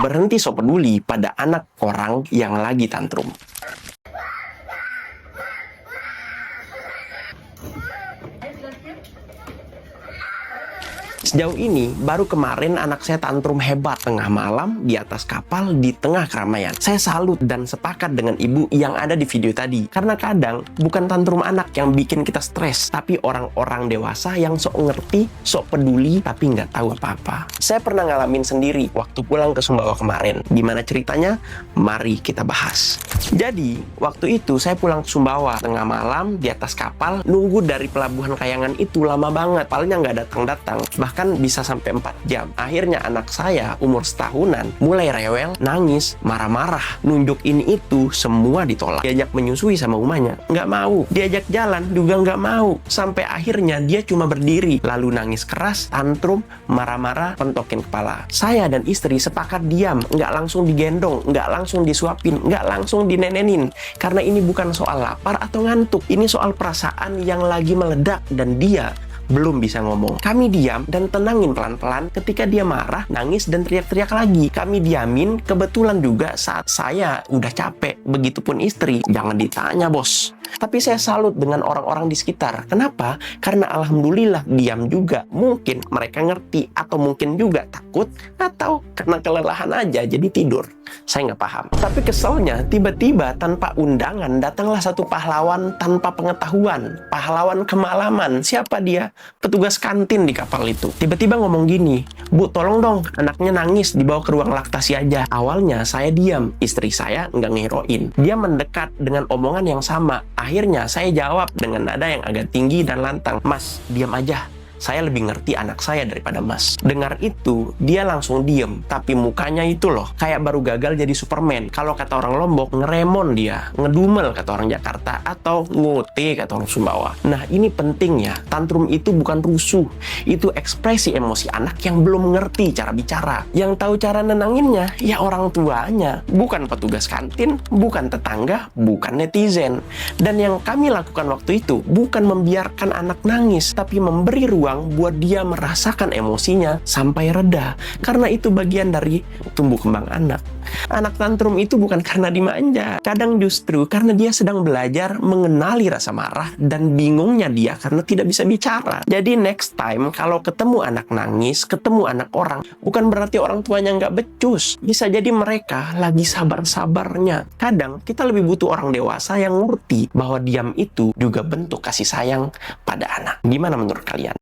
berhenti sok peduli pada anak orang yang lagi tantrum. Sejauh ini, baru kemarin anak saya tantrum hebat tengah malam di atas kapal di tengah keramaian. Saya salut dan sepakat dengan ibu yang ada di video tadi. Karena kadang bukan tantrum anak yang bikin kita stres, tapi orang-orang dewasa yang sok ngerti, sok peduli, tapi nggak tahu apa-apa. Saya pernah ngalamin sendiri waktu pulang ke Sumbawa kemarin. Gimana ceritanya? Mari kita bahas. Jadi, waktu itu saya pulang ke Sumbawa tengah malam di atas kapal, nunggu dari pelabuhan Kayangan itu lama banget. Kapalnya nggak datang-datang. Bahkan bisa sampai 4 jam. Akhirnya anak saya umur setahunan mulai rewel, nangis, marah-marah, nunjuk ini itu, semua ditolak. Diajak menyusui sama umanya, nggak mau. Diajak jalan juga nggak mau. Sampai akhirnya dia cuma berdiri, lalu nangis keras, tantrum, marah-marah, pentokin kepala. Saya dan istri sepakat diam, nggak langsung digendong, nggak langsung disuapin, nggak langsung dinenenin. Karena ini bukan soal lapar atau ngantuk, ini soal perasaan yang lagi meledak dan dia belum bisa ngomong. Kami diam dan tenangin pelan-pelan. Ketika dia marah, nangis, dan teriak-teriak lagi, kami diamin. Kebetulan juga saat saya udah capek, begitupun istri. Jangan ditanya, bos. Tapi saya salut dengan orang-orang di sekitar. Kenapa? Karena alhamdulillah diam juga. Mungkin mereka ngerti, atau mungkin juga takut, atau karena kelelahan aja jadi tidur. Saya nggak paham. Tapi keselnya, tiba-tiba tanpa undangan datanglah satu pahlawan tanpa pengetahuan. Pahlawan kemalaman. Siapa dia? Petugas kantin di kapal itu. Tiba-tiba ngomong gini, "Bu, tolong dong, anaknya nangis, dibawa ke ruang laktasi aja." Awalnya saya diam, istri saya nggak ngeroin. Dia mendekat dengan omongan yang sama. Akhirnya saya jawab dengan nada yang agak tinggi dan lantang, "Mas, diam aja. Saya lebih ngerti anak saya daripada Mas." Dengar itu, dia langsung diem. Tapi mukanya itu loh, kayak baru gagal jadi Superman. Kalau kata orang Lombok, ngeremon dia. Ngedumel kata orang Jakarta. Atau ngote kata orang Sumbawa. Nah, ini penting ya. Tantrum itu bukan rusuh. Itu ekspresi emosi anak yang belum ngerti cara bicara. Yang tahu cara nenanginnya, ya orang tuanya. Bukan petugas kantin, bukan tetangga, bukan netizen. Dan yang kami lakukan waktu itu, bukan membiarkan anak nangis, tapi memberi ruang buat dia merasakan emosinya sampai reda. Karena itu bagian dari tumbuh kembang anak. Anak tantrum itu bukan karena dimanja. Kadang justru karena dia sedang belajar mengenali rasa marah dan bingungnya dia karena tidak bisa bicara. Jadi next time kalau ketemu anak nangis, ketemu anak orang, bukan berarti orang tuanya nggak becus. Bisa jadi mereka lagi sabar-sabarnya. Kadang kita lebih butuh orang dewasa yang ngerti bahwa diam itu juga bentuk kasih sayang pada anak. Gimana menurut kalian?